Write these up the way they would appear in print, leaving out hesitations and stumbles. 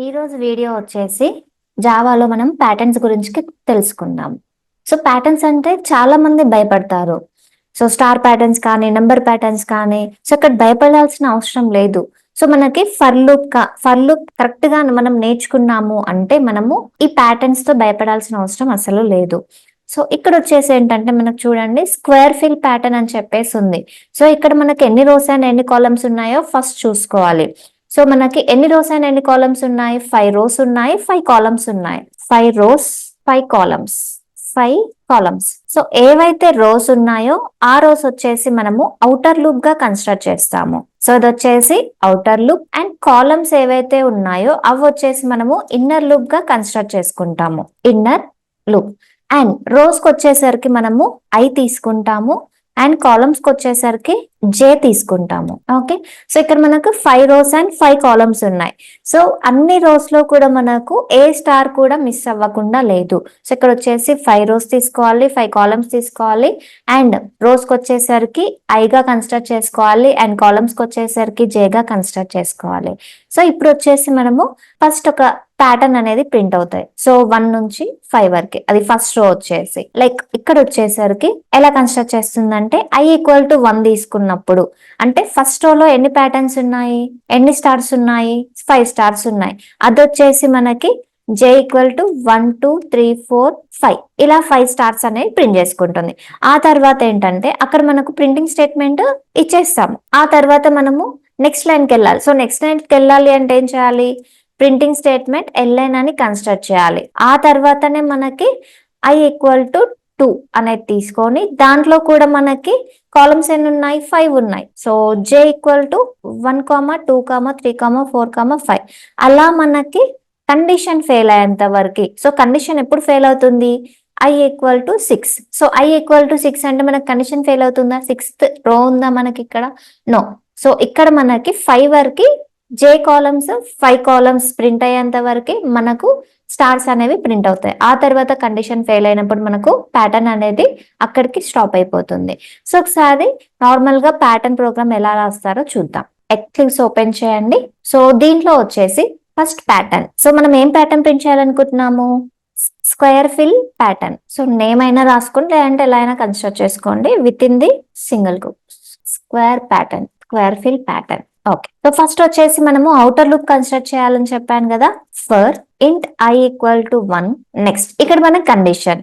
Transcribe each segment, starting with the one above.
ఈ రోజు వీడియో వచ్చేసి జావాలో మనం ప్యాటర్న్స్ గురించి తెలుసుకుందాం. సో ప్యాటర్న్స్ అంటే చాలా మంది భయపడతారు. సో స్టార్ ప్యాటర్న్స్ కానీ నెంబర్ ప్యాటర్న్స్ కానీ సో ఇక్కడ భయపడాల్సిన అవసరం లేదు. సో మనకి ఫర్ లూప్ కరెక్ట్ గా మనం నేర్చుకున్నాము అంటే మనము ఈ ప్యాటర్న్స్ తో భయపడాల్సిన అవసరం అసలు లేదు. సో ఇక్కడ వచ్చేసి ఏంటంటే మనకు చూడండి స్క్వేర్ ఫిల్ ప్యాటర్న్ అని చెప్పేసి ఉంది. సో ఇక్కడ మనకి ఎన్ని రోస్ అండ్ ఎన్ని కాలమ్స్ ఉన్నాయో ఫస్ట్ చూసుకోవాలి. సో మనకి ఎన్ని రోస్ అండ్ ఎన్ని కాలమ్స్ ఉన్నాయి? 5 రోస్ ఉన్నాయి, 5 కాలమ్స్ ఉన్నాయి. 5 రోస్ 5 కాలమ్స్ 5 కాలమ్స్. సో ఏవైతే రోస్ ఉన్నాయో ఆ రోస్ వచ్చేసి మనము ఔటర్ లూప్ గా కన్స్ట్రక్ట్ చేస్తాము. సో ఇది వచ్చేసి ఔటర్ లూప్ అండ్ కాలమ్స్ ఏవైతే ఉన్నాయో అవి వచ్చేసి మనము ఇన్నర్ లూప్ గా కన్స్ట్రక్ట్ చేసుకుంటాము. Inner loop. అండ్ రోస్ కి వచ్చేసరికి మనము ఐ తీసుకుంటాము అండ్ కాలమ్స్ కి వచ్చేసరికి జే తీసుకుంటాము. ఓకే, సో ఇక్కడ మనకు 5 రోస్ అండ్ 5 కాలమ్స్ ఉన్నాయి. సో అన్ని రోస్ లో కూడా మనకు ఏ స్టార్ కూడా మిస్ అవ్వకుండా లేదు. సో ఇక్కడ వచ్చేసి 5 రోస్ తీసుకోవాలి, 5 కాలమ్స్ తీసుకోవాలి అండ్ రోస్ కి వచ్చేసరికి ఐగా కన్స్ట్రక్ట్ చేసుకోవాలి అండ్ కాలమ్స్ కి వచ్చేసరికి జేగా కన్స్ట్రక్ట్ చేసుకోవాలి. సో ఇప్పుడు వచ్చేసి మనము ఫస్ట్ ఒక ప్యాటర్న్ అనేది ప్రింట్ అవుతాయి. సో 1 నుంచి 5 వరకు అది ఫస్ట్ రో వచ్చేసి లైక్ ఇక్కడ వచ్చేసరికి ఎలా కన్స్ట్రక్ట్ చేస్తుందంటే i = 1 తీసుకున్నప్పుడు అంటే ఫస్ట్ రోలో ఎన్ని ప్యాటర్న్స్ ఉన్నాయి, ఎన్ని స్టార్స్ ఉన్నాయి? 5 స్టార్స్ ఉన్నాయి. అది వచ్చేసి మనకి j = 1 2 3 4 5 ఇలా 5 స్టార్స్ అనేవి ప్రింట్ చేసుకుంటుంది. ఆ తర్వాత ఏంటంటే అక్కడ మనకు ప్రింటింగ్ స్టేట్మెంట్ ఇచ్చేస్తాము. ఆ తర్వాత మనము నెక్స్ట్ లైన్ కి వెళ్ళాలి. సో నెక్స్ట్ లైన్ కి వెళ్ళాలి అంటే ఏం చేయాలి? ప్రింటింగ్ స్టేట్మెంట్ ఎల్ఎన్ అని కన్స్ట్రక్ట్ చేయాలి. ఆ తర్వాతనే మనకి i = 2 అనేది తీసుకొని దాంట్లో కూడా మనకి కాలమ్స్ ఎన్ని ఉన్నాయి? 5 ఉన్నాయి. సో j = 1 2 3 4 5 అలా మనకి కండిషన్ ఫెయిల్ అయ్యేంత వరకు. సో కండిషన్ ఎప్పుడు ఫెయిల్ అవుతుంది? i = 6. సో i = 6 అంటే మనకి కండిషన్ ఫెయిల్ అవుతుందా? 6th రో ఉందా మనకి ఇక్కడ? నో. సో ఇక్కడ మనకి 5 వరకు జే కాలమ్స్ 5 కాలమ్స్ ప్రింట్ అయ్యేంత వరకు మనకు స్టార్స్ అనేవి ప్రింట్ అవుతాయి. ఆ తర్వాత కండిషన్ ఫెయిల్ అయినప్పుడు మనకు ప్యాటర్న్ అనేది అక్కడికి స్టాప్ అయిపోతుంది. సో ఒకసారి నార్మల్ గా ప్యాటర్న్ ప్రోగ్రామ్ ఎలా రాస్తారో చూద్దాం. ఎక్లిప్స్ ఓపెన్ చేయండి. సో దీంట్లో వచ్చేసి ఫస్ట్ ప్యాటర్న్. సో మనం ఏం ప్యాటర్న్ ప్రింట్ చేయాలనుకుంటున్నాము? Square fill pattern. So name అయినా రాసుకోండి లేదంటే ఎలా అయినా కన్స్ట్రక్ట్ చేసుకోండి with in the single group. Square pattern, square fill pattern. Okay, so first వచ్చేసి మనము ఔటర్ లూప్ కన్స్ట్రక్ట్ చేయాలని చెప్పాను కదా. ఫర్ ఇంట్ i = 1. నెక్స్ట్ ఇక్కడ మన కండిషన్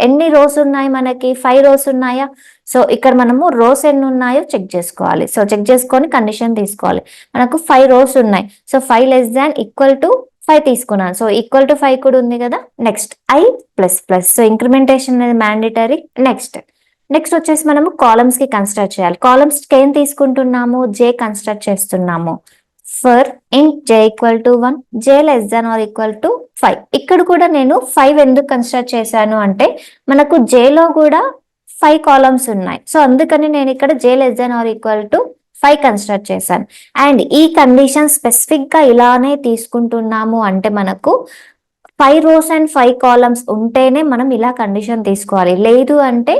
ఎన్ని రోస్ ఉన్నాయి? మనకి 5 రోస్ ఉన్నాయా? సో ఇక్కడ మనము రోస్ ఎన్ని ఉన్నాయో చెక్ చేసుకోవాలి. సో చెక్ చేసుకొని కండిషన్ తీసుకోవాలి. మనకు 5 రోస్ ఉన్నాయి. సో 5 ≤ 5 తీసుకున్నాను. సో = 5 కూడా ఉంది కదా. Next i++. సో ఇంక్రిమెంటేషన్ అనేది మ్యాండేటరీ. నెక్స్ట్ వచ్చేసి మనము కాలమ్స్ కి కన్స్ట్రక్ట్ చేయాలి. కాలమ్స్ కి ఏం తీసుకుంటున్నాము? జే కన్స్ట్రక్ట్ చేస్తున్నాము. ఫర్ ఇంట్ j = 1, j <= 5. ఇక్కడ కూడా నేను 5 ఎందుకు కన్స్ట్రక్ట్ చేశాను అంటే మనకు j లో కూడా 5 కాలమ్స్ ఉన్నాయి. సో అందుకని నేను ఇక్కడ j <= 5 కన్స్ట్రక్ట్ చేశాను. అండ్ ఈ కండిషన్ స్పెసిఫిక్ గా ఇలానే తీసుకుంటున్నాము అంటే మనకు 5 రోస్ అండ్ 5 కాలమ్స్ ఉంటేనే మనం ఇలా కండిషన్ తీసుకోవాలి. లేదు అంటే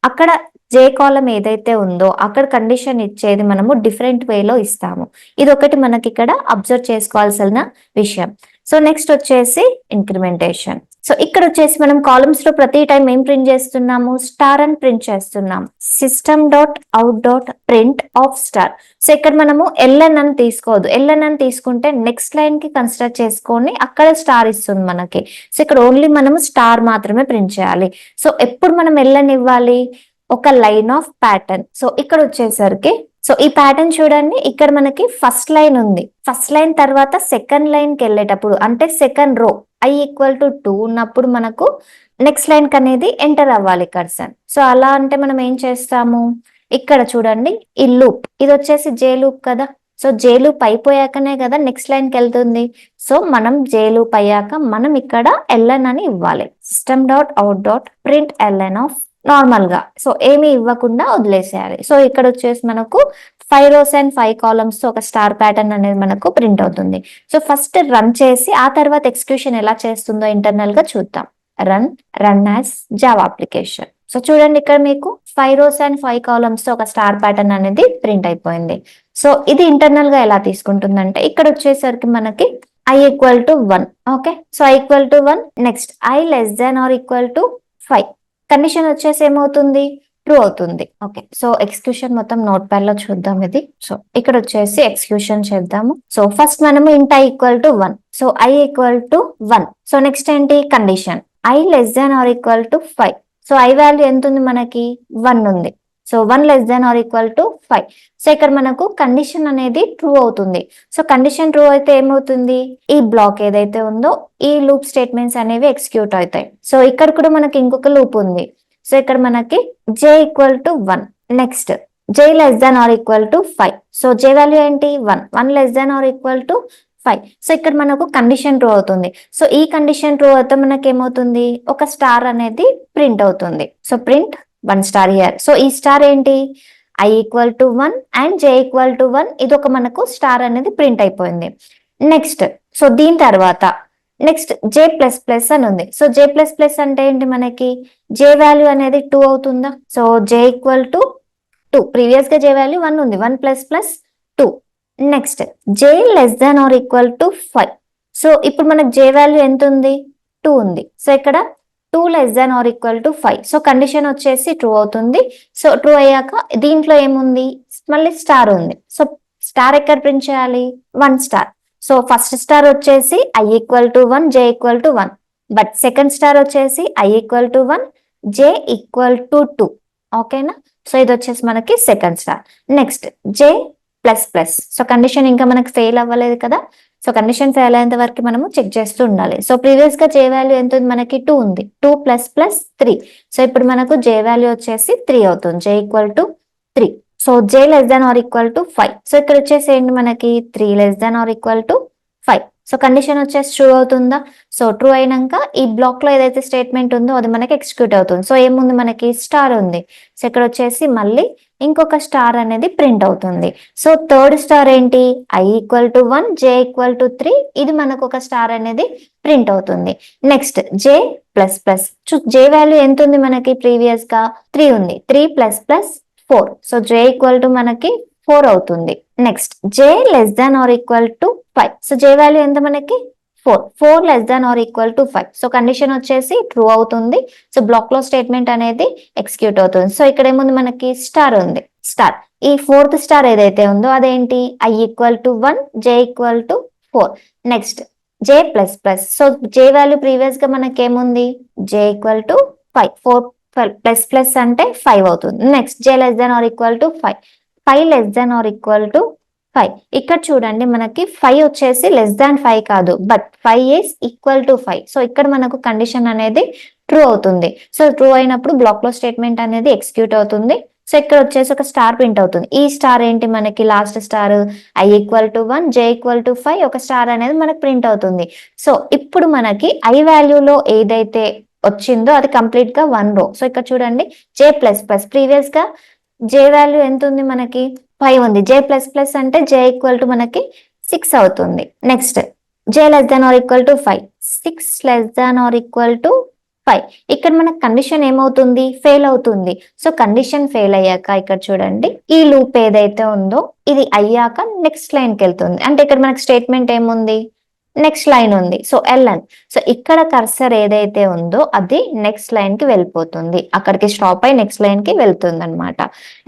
అక్కడ జే కాలం ఏదైతే ఉందో అక్కడ కండిషన్ ఇచ్చేది మనము డిఫరెంట్ వేలో ఇస్తాము. ఇది ఒకటి మనకి ఇక్కడ అబ్జర్వ్ చేసుకోవాల్సిన విషయం. సో నెక్స్ట్ వచ్చేసి ఇంక్రిమెంటేషన్. సో ఇక్కడ వచ్చేసి మనం కాలమ్స్ లో ప్రతి టైం ఏం ప్రింట్ చేస్తున్నాము? స్టార్ అని ప్రింట్ చేస్తున్నాం. system.out.print of star. సో ఇక్కడ మనము ln అని తీసుకోవద్దు. ln అని తీసుకుంటే నెక్స్ట్ లైన్ కి కన్స్ట్రక్ట్ చేసుకొని అక్కడ స్టార్ ఇస్తుంది మనకి. సో ఇక్కడ ఓన్లీ మనము స్టార్ మాత్రమే ప్రింట్ చేయాలి. సో ఎప్పుడు మనం ln ఇవ్వాలి? ఒక లైన్ ఆఫ్ ప్యాటర్న్. సో ఇక్కడ వచ్చేసరికి సో ఈ ప్యాటర్న్ చూడండి, ఇక్కడ మనకి ఫస్ట్ లైన్ ఉంది. ఫస్ట్ లైన్ తర్వాత సెకండ్ లైన్ కి వెళ్ళేటప్పుడు అంటే సెకండ్ రో i = 2 ఉన్నప్పుడు మనకు నెక్స్ట్ లైన్ కి అనేది ఎంటర్ అవ్వాలి కర్సన్. సో అలా అంటే మనం ఏం చేస్తాము? ఇక్కడ చూడండి ఈ లూప్, ఇది వచ్చేసి జే లూప్ కదా. సో జే లూప్ అయిపోయాకనే కదా నెక్స్ట్ లైన్ కి వెళ్తుంది. సో మనం జే లూప్ అయ్యాక మనం ఇక్కడ ln అని ఇవ్వాలి. system.out.print ln ఆఫ్ నార్మల్ గా. సో ఏమి ఇవ్వకుండా వదిలేసేయాలి. సో ఇక్కడ వచ్చేసి మనకు 5 రోస్ అండ్ 5 కాలమ్స్ తో ఒక స్టార్ ప్యాటర్న్ అనేది మనకు ప్రింట్ అవుతుంది. సో ఫస్ట్ రన్ చేసి ఆ తర్వాత ఎగ్జిక్యూషన్ ఎలా చేస్తుందో ఇంటర్నల్ గా చూద్దాం. Run as Java application. So చూడండి ఇక్కడ మీకు 5 రోస్ అండ్ 5 కాలమ్స్ తో ఒక స్టార్ ప్యాటర్న్ అనేది ప్రింట్ అయిపోయింది. సో ఇది ఇంటర్నల్ గా ఎలా తీసుకుంటుందంటే ఇక్కడ వచ్చేసరికి మనకి I equal to 1. Okay, so i equal to 1. Next I less than or equal to 5. Condition వచ్చేసి ఏమవుతుంది, ట్రూ అవుతుంది. ఓకే, సో ఎక్స్క్యూషన్ మొత్తం నోట్ ప్యాడ్ లో చూద్దాం ఇది. సో ఇక్కడ వచ్చేసి ఎక్స్క్యూషన్ చేద్దాము. సో ఫస్ట్ మనము int i equal to 1. So i equal to 1. So next ఏంటి, condition i less than or equal to 5. So i value ఎంత ఉంది మనకి, 1 ఉంది. So 1 less than or equal to 5. So ఇక్కడ మనకు కండిషన్ అనేది ట్రూ అవుతుంది. సో కండిషన్ ట్రూ అయితే ఏమవుతుంది, ఈ బ్లాక్ ఏదైతే ఉందో ఈ లూప్ స్టేట్మెంట్స్ అనేవి ఎగ్జిక్యూట్ అవుతాయి. సో ఇక్కడ కూడా మనకి ఇంకొక లూప్ ఉంది. సో ఇక్కడ మనకి j equal to 1. Next j less than or equal to 5. So j value ఏంటి, 1. 1 less than or equal to 5. So ఇక్కడ మనకు కండిషన్ ట్రూ అవుతుంది. సో ఈ కండిషన్ ట్రూ అయితే మనకి ఏమవుతుంది, ఒక స్టార్ అనేది ప్రింట్ అవుతుంది. So print 1 star here. So ఈ స్టార్ ఏంటి, I equal to 1 and j equal to 1. ఇది ఒక మనకు స్టార్ అనేది ప్రింట్ అయిపోయింది. నెక్స్ట్ సో దీని తర్వాత నెక్స్ట్ j ప్లస్ ప్లస్ అని ఉంది. సో j ప్లస్ ప్లస్ అంటే ఏంటి, మనకి j వాల్యూ అనేది 2 అవుతుందా. So j equal to 2. Previous గా j వాల్యూ 1 ఉంది, 1 plus plus 2. Next j less than or equal to 5. So ఇప్పుడు మనకు j వాల్యూ ఎంత ఉంది, 2 ఉంది. సో ఇక్కడ 2 less than or equal to 5. So condition వచ్చేసి ట్రూ అవుతుంది. సో ట్రూ అయ్యాక దీంట్లో ఏముంది, మళ్ళీ స్టార్ ఉంది. సో స్టార్ ఎక్కడ ప్రింట్ చేయాలి, 1 స్టార్. సో ఫస్ట్ స్టార్ వచ్చేసి i equal to 1, j equal to 1. But second star వచ్చేసి i equal to 1, j equal to 2. ఓకేనా. సో ఇది వచ్చేసి మనకి second star. Next j plus plus. So condition ఇంకా మనకి ఫెయిల్ అవ్వలేదు కదా. సో కండిషన్ ఫెయిల్ అయ్యేంత వరకు మనము చెక్ చేస్తూ ఉండాలి. సో ప్రీవియస్ గా j వాల్యూ ఎంత ఉంది మనకి, 2 ఉంది. 2 ప్లస్ ప్లస్ 3. సో ఇప్పుడు మనకు j వాల్యూ వచ్చేసి 3 అవుతుంది, j equal to 3. So j less than or equal to 5. So ఇక్కడ వచ్చేసి ఏంటి మనకి 3 less than or equal to 5. So condition వచ్చేసి ట్రూ అవుతుందా. సో ట్రూ అయినాక ఈ బ్లాక్ లో ఏదైతే స్టేట్మెంట్ ఉందో అది మనకి ఎగ్జిక్యూట్ అవుతుంది. సో ఏముంది మనకి, స్టార్ ఉంది. సో ఇక్కడ వచ్చేసి మళ్ళీ ఇంకొక స్టార్ అనేది ప్రింట్ అవుతుంది. సో థర్డ్ స్టార్ ఏంటి, I equal to 1, j equal to 3. ఇది మనకు ఒక స్టార్ అనేది ప్రింట్ అవుతుంది. Next j plus plus. j value ఎంత ఉంది మనకి, ప్రీవియస్ గా 3 ఉంది. 3 plus plus 4. So j equal to మనకి 4 అవుతుంది. Next j less than or equal to 5. So j value ఎంత మనకి 4. 4 less than or equal to 5. So condition వచ్చేసి ట్రూ అవుతుంది. సో బ్లాక్ లో స్టేట్మెంట్ అనేది ఎగ్జిక్యూట్ అవుతుంది. సో ఇక్కడ ఏముంది మనకి, స్టార్ ఉంది. స్టార్ ఈ ఫోర్త్ స్టార్ ఏదైతే ఉందో అదేంటి, I equal to 1, j equal to 4. Next j plus plus. So j value previous గా మనకి ఏముంది, j equal to 5. 4 plus plus అంటే 5 అవుతుంది. Next j less than or equal to 5. 5 less than or equal to 5. ఇక్కడ చూడండి మనకి 5 వచ్చేసి less than 5 కాదు, but 5 is equal to 5. So ఇక్కడ మనకు కండిషన్ అనేది ట్రూ అవుతుంది. సో ట్రూ అయినప్పుడు బ్లాక్ లో స్టేట్మెంట్ అనేది ఎగ్జిక్యూట్ అవుతుంది. సో ఇక్కడ వచ్చేసి ఒక స్టార్ ప్రింట్ అవుతుంది. ఈ స్టార్ ఏంటి మనకి, last star I equal to 1, j equal to 5. ఒక స్టార్ అనేది మనకి ప్రింట్ అవుతుంది. సో ఇప్పుడు మనకి ఐ వాల్యూలో ఏదైతే వచ్చిందో అది కంప్లీట్ గా 1 రో. సో ఇక్కడ చూడండి j ప్లస్ ప్లస్. ప్రీవియస్ గా j వాల్యూ ఎంత ఉంది మనకి, 5 ఉంది. j ప్లస్ ప్లస్ అంటే j ఈక్వల్ టు మనకి 6 అవుతుంది. Next j less than or equal to 5. 6 less than or equal to 5. ఇక్కడ మనకు కండిషన్ ఏమవుతుంది, ఫెయిల్ అవుతుంది. సో కండిషన్ ఫెయిల్ అయ్యాక ఇక్కడ చూడండి ఈ లూప్ ఏదైతే ఉందో ఇది అయ్యాక నెక్స్ట్ లైన్ కి వెళ్తుంది. అంటే ఇక్కడ మనకు స్టేట్మెంట్ ఏముంది, నెక్స్ట్ లైన్ ఉంది. So ln. సో ఇక్కడ కర్సర్ ఏదైతే ఉందో అది నెక్స్ట్ లైన్ కి వెళ్ళిపోతుంది, అక్కడికి స్టాప్ అయి నెక్స్ట్ లైన్ కి వెళ్తుంది అనమాట.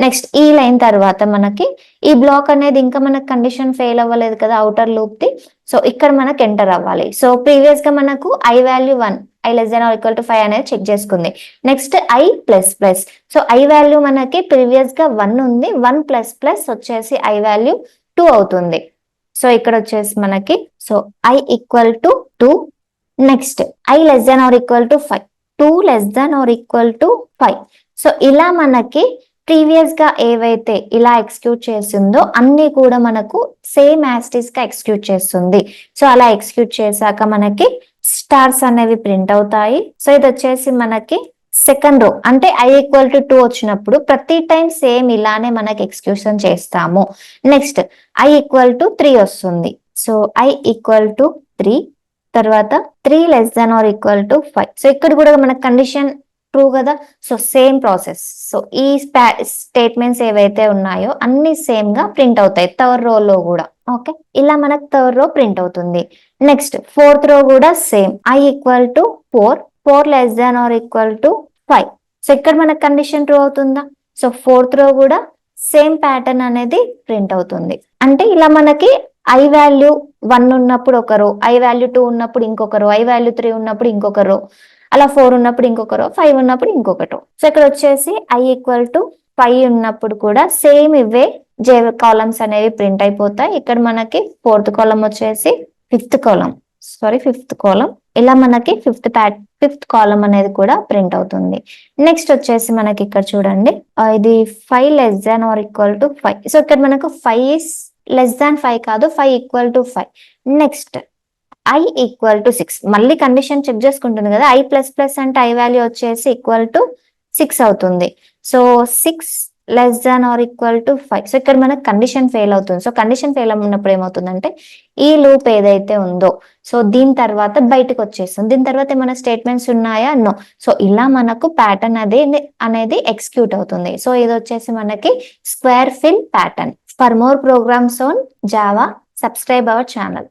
నెక్స్ట్ ఈ లైన్ తర్వాత మనకి ఈ బ్లాక్ అనేది ఇంకా మనకు కండిషన్ ఫెయిల్ అవ్వలేదు కదా అవుటర్ లూప్ ది. సో ఇక్కడ మనకు ఎంటర్ అవ్వాలి. సో ప్రీవియస్ గా మనకు I value 1, I less than or equal to 5 అనేది చెక్ చేసుకుంది. Next I plus plus. So i value మనకి ప్రీవియస్ గా 1 ఉంది. 1 ప్లస్ ప్లస్ వచ్చేసి ఐ వాల్యూ 2 అవుతుంది. సో ఇక్కడ వచ్చేసి మనకి so i equal to 2. Next I less than or equal to 5. 2 less than or equal to 5. So ఇలా మనకి ప్రీవియస్ గా ఏవైతే ఇలా ఎగ్జిక్యూట్ చేసిందో అన్ని కూడా మనకు సేమ్ యాస్టిస్ గా ఎగ్జిక్యూట్ చేస్తుంది. సో అలా ఎగ్జిక్యూట్ చేశాక మనకి స్టార్స్ అనేవి ప్రింట్ అవుతాయి. సో ఇది వచ్చేసి మనకి సెకండ్ రో. అంటే ఐ ఈక్వల్ టు 2 వచ్చినప్పుడు ప్రతి టైం సేమ్ ఇలానే మనకి ఎక్స్క్యూషన్ చేస్తాము. నెక్స్ట్ ఐ ఈక్వల్ టు 3 వస్తుంది. సో ఐ ఈక్వల్ టు 3 తర్వాత 3 less than or equal to 5. So ఇక్కడ కూడా మనకు కండిషన్ ట్రూ కదా. So same process. సో ఈ స్టేట్మెంట్స్ ఏవైతే ఉన్నాయో అన్ని సేమ్ గా ప్రింట్ అవుతాయి థర్డ్ రో లో కూడా. ఓకే, ఇలా మనకు థర్డ్ రో ప్రింట్ అవుతుంది. నెక్స్ట్ ఫోర్త్ రో కూడా same, I equal to 4 less than or equal to 5. So ఇక్కడ మనకు కండిషన్ ట్రూ అవుతుందా? సో ఫోర్త్ రో కూడా సేమ్ ప్యాటర్న్ అనేది ప్రింట్ అవుతుంది. అంటే ఇలా మనకి I వాల్యూ 1 ఉన్నప్పుడు ఒక రో, I వాల్యూ 2 ఉన్నప్పుడు ఇంకొక రో, I వాల్యూ 3 ఉన్నప్పుడు ఇంకొక రో, అలా 4 ఉన్నప్పుడు ఇంకొక రో, 5 ఉన్నప్పుడు ఇంకొక రో. సో ఇక్కడ వచ్చేసి I ఈక్వల్ టు 5 ఉన్నప్పుడు కూడా సేమ్ ఇవే జే కాలమ్స్ అనేవి ప్రింట్ అయిపోతాయి. ఇక్కడ మనకి ఫోర్త్ కాలం వచ్చేసి ఫిఫ్త్ కాలం ఇలా మనకి ఫిఫ్త్ కాలం అనేది కూడా ప్రింట్ అవుతుంది. నెక్స్ట్ వచ్చేసి మనకి ఇక్కడ చూడండి, ఇది 5 less than or equal to 5. So ఇక్కడ మనకు 5 ఇస్ లెస్ దాన్ 5 కాదు, 5 equal to 5. Next I equal to 6. మళ్ళీ కండిషన్ చెక్ చేసుకుంటుంది కదా, I ప్లస్ ప్లస్ అంటే I వాల్యూ వచ్చేసి ఈక్వల్ టు 6 అవుతుంది. So 6 less than or equal to 5. So ఇక్కడ మనకు కండిషన్ ఫెయిల్ అవుతుంది. సో కండిషన్ ఫెయిల్ ఉన్నప్పుడు ఏమవుతుందంటే ఈ లూప్ ఏదైతే ఉందో సో దీని తర్వాత బయటకు వచ్చేస్తుంది. దీని తర్వాత ఏమైనా స్టేట్మెంట్స్ ఉన్నాయా? నో. సో ఇలా మనకు ప్యాటర్న్ అనేది ఎగ్జిక్యూట్ అవుతుంది. సో ఇది వచ్చేసి మనకి square fill pattern. For more programs on Java, subscribe our channel.